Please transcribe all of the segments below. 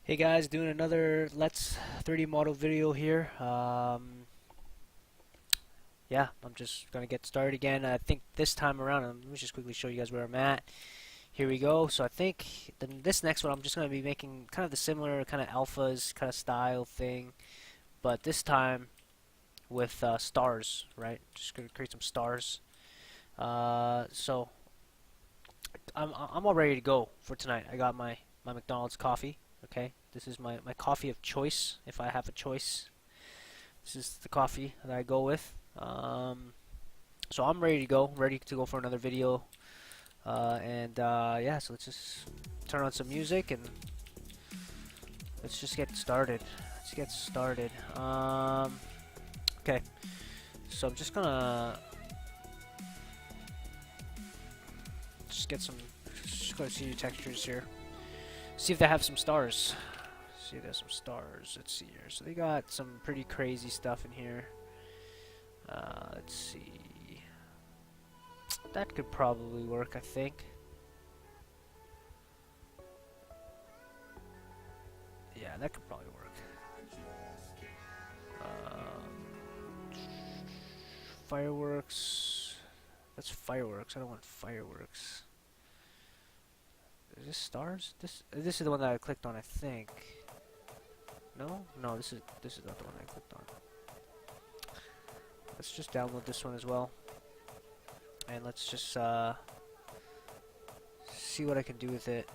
Hey guys, doing another Let's 3D model video here. Yeah, I'm just gonna get started again. I think this time around, let me just quickly show you guys where I'm at. Here we go. So I think this next one, I'm just gonna be making kind of the similar kind of alphas kind of style thing, but this time with stars, right? Just gonna create some stars. So I'm all ready to go for tonight. I got my McDonald's coffee. Okay, this is my coffee of choice if I have a choice. This is the coffee that I go with. So I'm ready to go, ready to go for another video. Yeah, so let's just turn on some music and let's just get started. Let's get started. Okay, so I'm just gonna just gonna see textures here. See if they have some stars. See if there's some stars. Let's see here. So they got some pretty crazy stuff in here. Let's see. That could probably work, I think. Yeah, that could probably work. Fireworks. That's fireworks. I don't want fireworks. Is this stars? This is the one that I clicked on, I think. No, this is not the one I clicked on. Let's just download this one as well, and let's just see what I can do with it.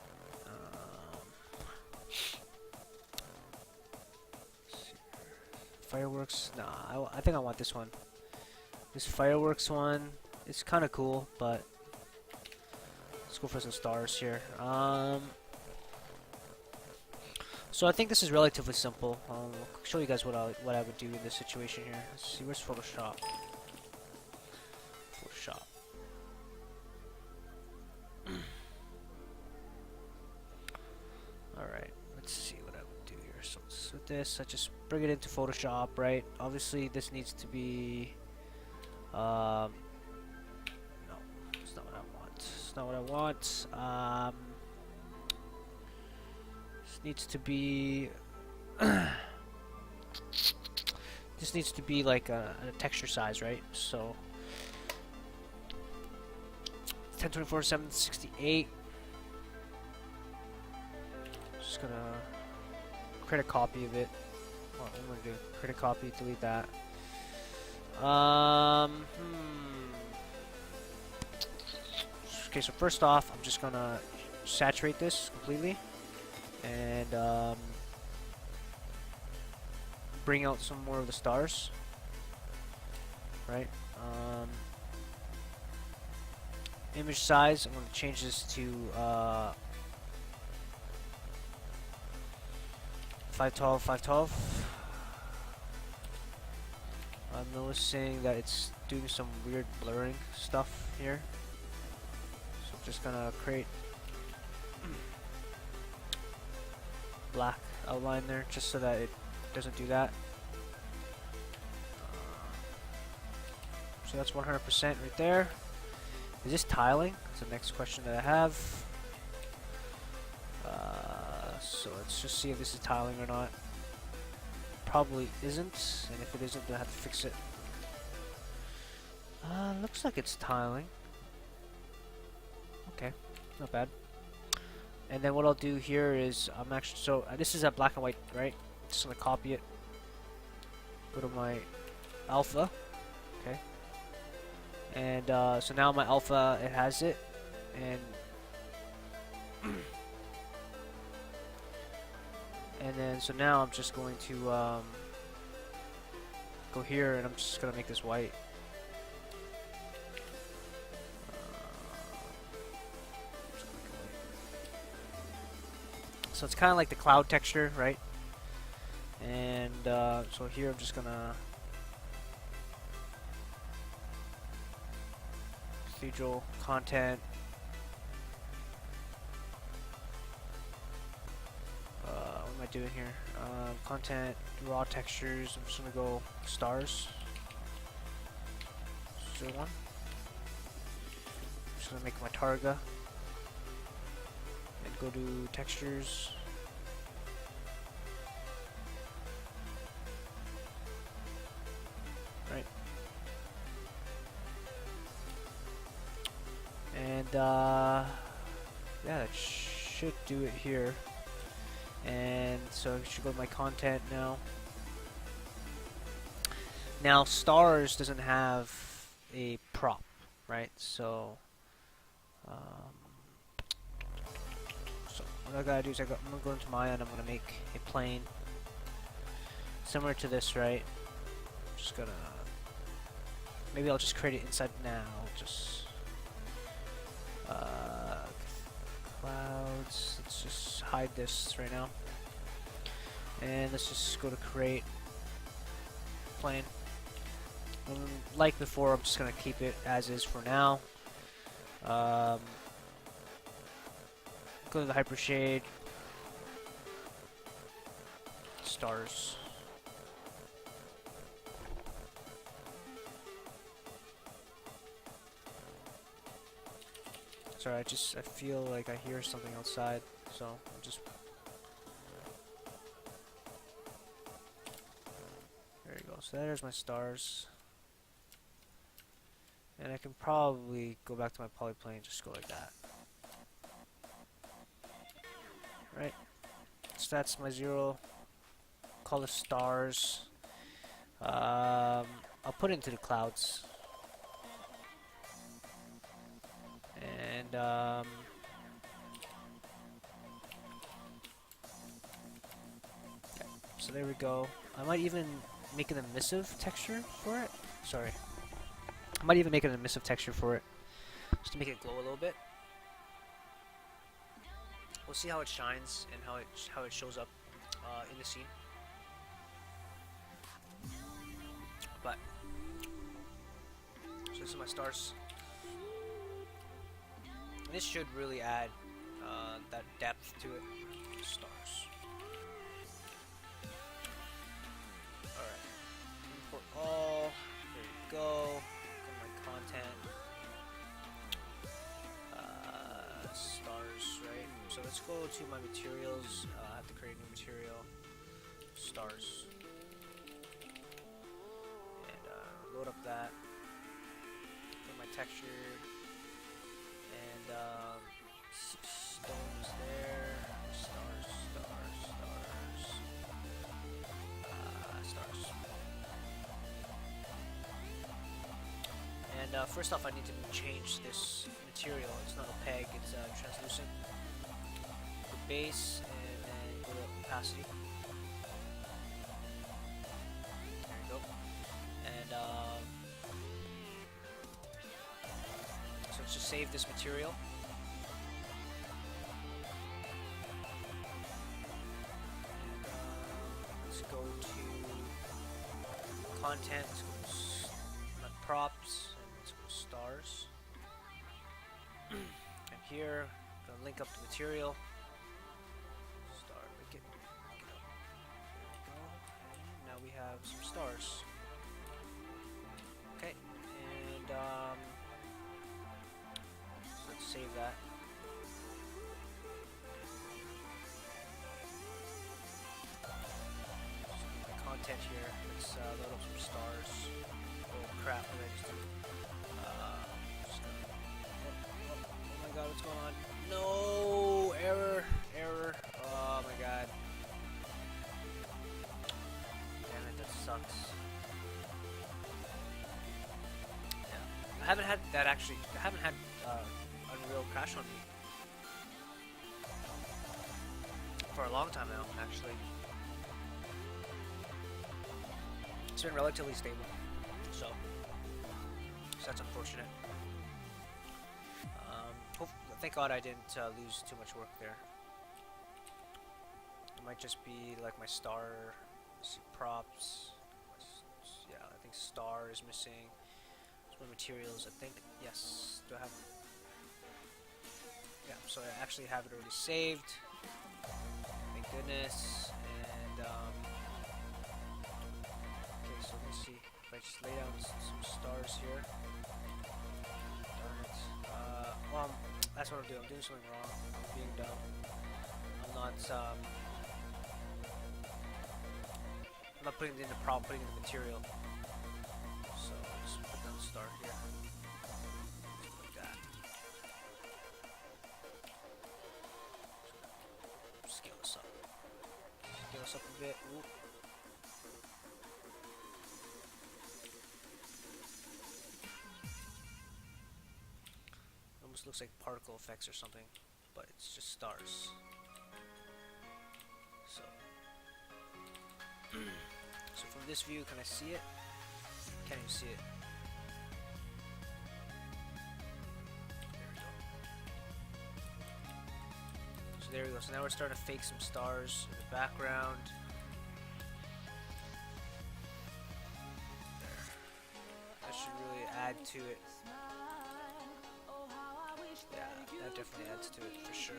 Fireworks? Nah, I think I want this one. This fireworks one is kind of cool, but let's go for some stars here. So I think this is relatively simple. I'll show you guys what I would do in this situation here. Let's see, where's Photoshop? Photoshop. Alright, let's see what I would do here. So with this, I just bring it into Photoshop, right? Obviously this needs to be no, it's not what I want. It's not what I want. This needs to be this needs to be like a texture size, right? So 1024 768. Just gonna create a copy of it. What I'm gonna do? Create a copy, delete that. Okay, so first off, I'm just gonna saturate this completely and bring out some more of the stars, right? Image size, I'm going to change this to 512, 512. I'm noticing that it's doing some weird blurring stuff here, so I'm just gonna create black outline there just so that it doesn't do that. So that's 100% right there. Is this tiling? That's the next question that I have. So let's just see if this is tiling or not. Probably isn't, and if it isn't, then I have to fix it. Looks like it's tiling. Okay, not bad. And then what I'll do here is I'm actually this is a black and white, right? Just gonna copy it. Go to my alpha, okay. And so now my alpha, it has it, and and then so now I'm just going to go here and I'm just gonna make this white. So it's kind of like the cloud texture, right? And so here I'm just gonna cathedral content. What am I doing here? Content, raw textures. I'm just gonna go stars. 01. I'm just gonna make my targa. And go to textures. yeah, that should do it here. And so I should go to my content now. Now stars doesn't have a prop, right? So so what I gotta do is I'm gonna go into Maya and I'm gonna make a plane similar to this, right? I'm just gonna, maybe I'll just create it inside now. Just clouds. Let's just hide this right now, and let's just go to create plane. Like before, I'm just gonna keep it as is for now. Go to the hypershade, stars. Sorry, I feel like I hear something outside, so I'm just. There you go. So there's my stars. And I can probably go back to my polyplane and just go like that. Right? So that's my 0. Call the stars. I'll put it into the clouds. And yeah. So there we go. I might even make an emissive texture for it. Sorry. I might even make an emissive texture for it, just to make it glow a little bit. We'll see how it shines and how it shows up in the scene. But so this is my stars. And this should really add that depth to it. Stars. All right. Import all. There you go. Content, stars, right? So let's go to my materials. I have to create a new material, stars, and load up that. Put my texture, and stones there. Stars. And first off, I need to change this material. It's not opaque, it's translucent. The base, and then go to opacity. There you go. And so let's just save this material. And let's go to content. Let's go to props. Stars. And here, I'm gonna link up the material. Star, link it up. There we go. And now we have some stars. Okay, and so let's save that. So my content here. Let's load up some stars. Oh crap! What did I just do? Oh my god, what's going on? No! Error! Oh my god. Damn it, that sucks. Yeah. I haven't had Unreal crash on me for a long time now, actually. It's been relatively stable, so that's unfortunate. Thank God I didn't lose too much work there. It might just be like my star, let's see, props. Yeah, I think star is missing. Some materials, I think. Yes. Do I have? Yeah. So I actually have it already saved. Thank goodness. And okay, so let me see if I just lay down some stars here. Darn it. Well, that's what I'm doing. I'm doing something wrong. I'm being dumb. I'm not putting it in the prop, putting it in the material. So just put down the star here. Just like that. scale this up. Scale this up a bit. Ooh. Almost looks like particle effects or something, but it's just stars. So, so from this view, can I see it? Can't even see it. There we go. So now we're starting to fake some stars in the background. There. That should really add to it. Yeah, that definitely adds to it for sure.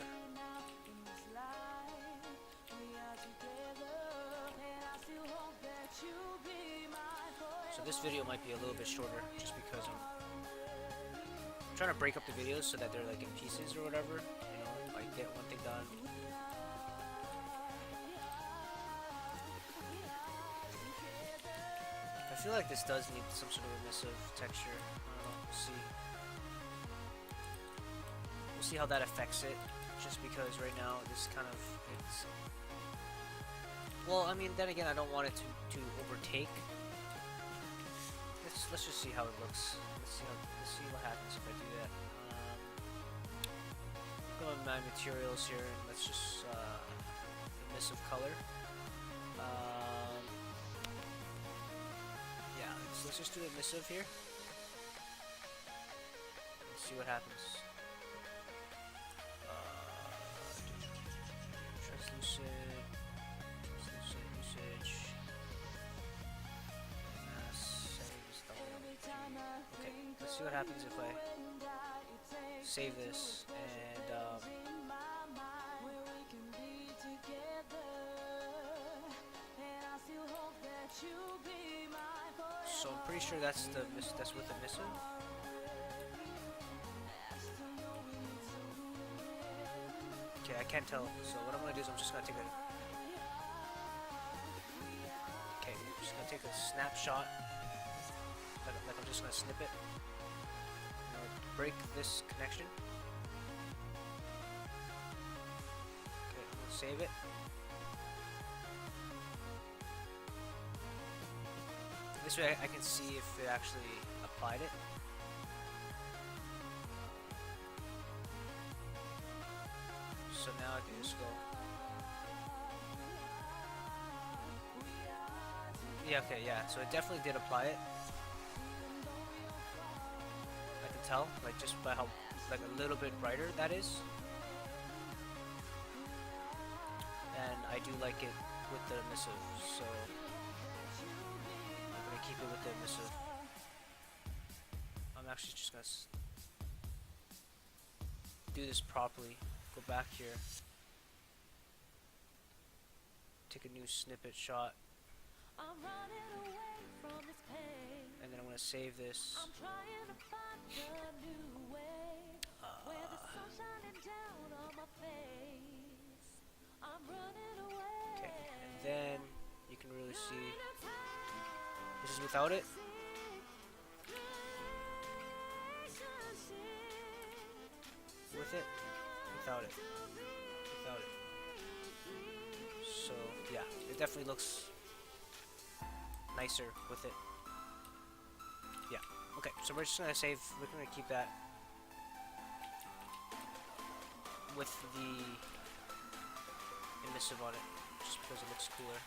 So this video might be a little bit shorter just because I'm trying to break up the videos so that they're like in pieces or whatever. Like get one thing done. I feel like this does need some sort of emissive texture. I don't know. We'll see how that affects it. Just because right now this kind of it's. Well, I mean, then again, I don't want it to overtake. Let's just see how it looks. Let's see what happens if I do that. Go on my materials here and let's just emissive color. Yeah, let's just do emissive here. Let's see what happens. Translucent usage. Okay, let's see what happens if I save this and so I'm pretty sure that's with the missive. Okay, I can't tell. So what I'm gonna do is I'm just gonna take a snapshot. Like I'm just gonna snip it. Break this connection. Okay, I'm gonna save it. This way I can see if it actually applied it. So now I can just go. Yeah, okay, yeah, so it definitely did apply it. I can tell, like just by how, like a little bit brighter that is. And I do like it with the emissive, so I'm gonna keep it with the emissive. I'm actually just gonna do this properly. Go back here. Take a new snippet shot. And then I'm gonna save this. Okay, and then you can really see this is without it. With it, without it, without it. So yeah, it definitely looks nicer with it. Yeah. Okay, so we're just gonna save. We're gonna keep that with the emissive on it, just because it looks cooler.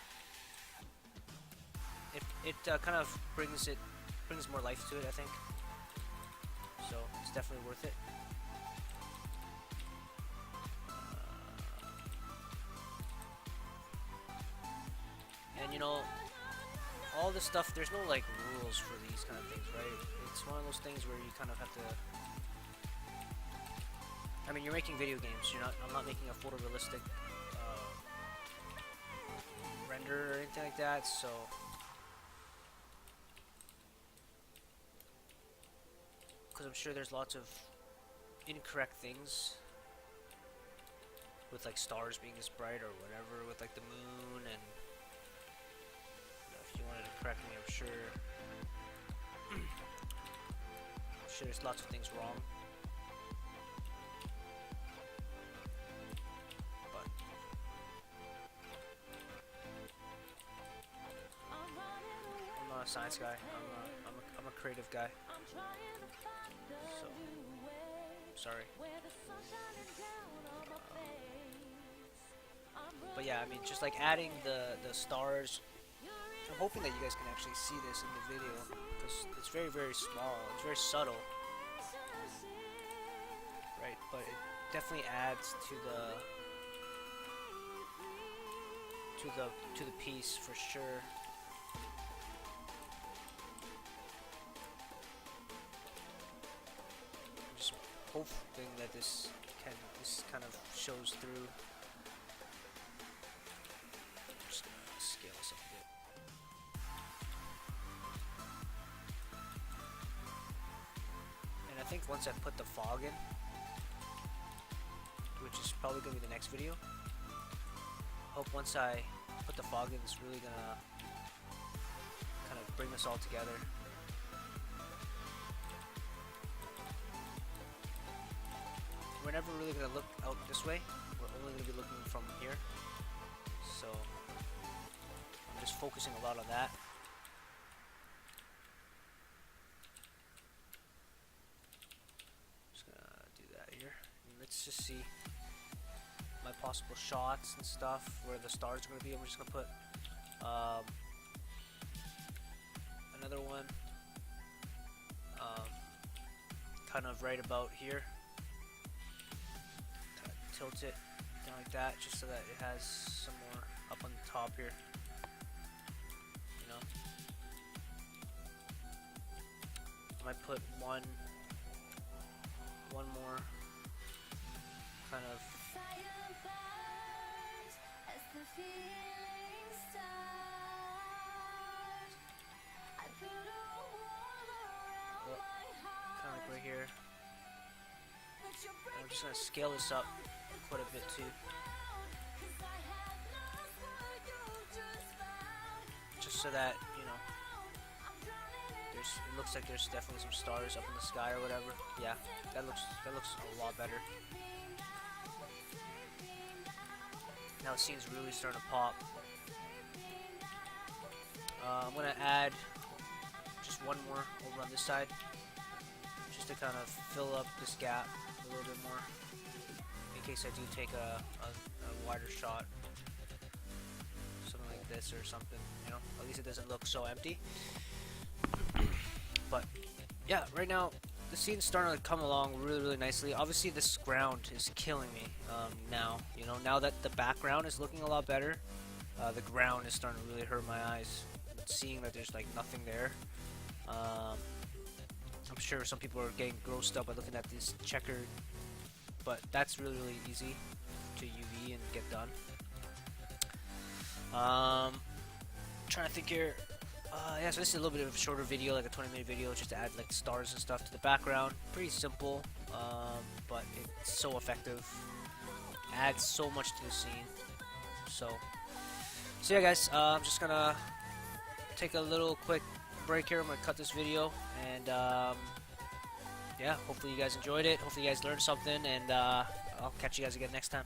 It kind of brings more life to it, I think. So it's definitely worth it. And you know, all this stuff, there's no like rules for these kind of things, right? It's one of those things where you kind of have to. I mean, you're making video games. I'm not making a photorealistic render or anything like that. So, because I'm sure there's lots of incorrect things with like stars being this bright or whatever, with like the moon and. If you wanted to correct me, I'm sure there's lots of things wrong. But science guy. I'm a creative guy. So sorry. But yeah, I mean, just like adding the stars. I'm hoping that you guys can actually see this in the video because it's very, very small. It's very subtle, right? But it definitely adds to the piece for sure. I'm just hoping that this kind of shows through. I'm just gonna scale this up a bit. And I think once I put the fog in, which is probably gonna be the next video. Hope once I put the fog in, it's really gonna kind of bring this all together. We're never really gonna look out this way. We're only gonna be looking from here. So I'm just focusing a lot on that. Just gonna do that here. And let's just see my possible shots and stuff where the stars are going to be. I'm just going to put another one kind of right about here. Kind of tilt it down like that just so that it has some more up on the top here. You know, I might put one more kind of kind of like right here. And I'm just gonna scale this up quite a bit too. Just so that, you know, it looks like there's definitely some stars up in the sky or whatever. Yeah, that looks a lot better. Now the scene's really starting to pop. I'm gonna add just one more over on this side, just to kind of fill up this gap a little bit more, in case I do take a wider shot, something like this or something. You know, at least it doesn't look so empty. But yeah, right now the scene's starting to come along really, really nicely. Obviously, this ground is killing me now. You know, now that the background is looking a lot better, the ground is starting to really hurt my eyes. Seeing that there's like nothing there. I'm sure some people are getting grossed out by looking at this checkered, but that's really, really easy to UV and get done. Trying to think here. Yeah, so this is a little bit of a shorter video, like a 20-minute video, just to add like stars and stuff to the background. Pretty simple, but it's so effective. Adds so much to the scene. So yeah, guys, I'm just gonna take a little quick break here. I'm gonna cut this video, and yeah, hopefully you guys enjoyed it. Hopefully you guys learned something, and I'll catch you guys again next time.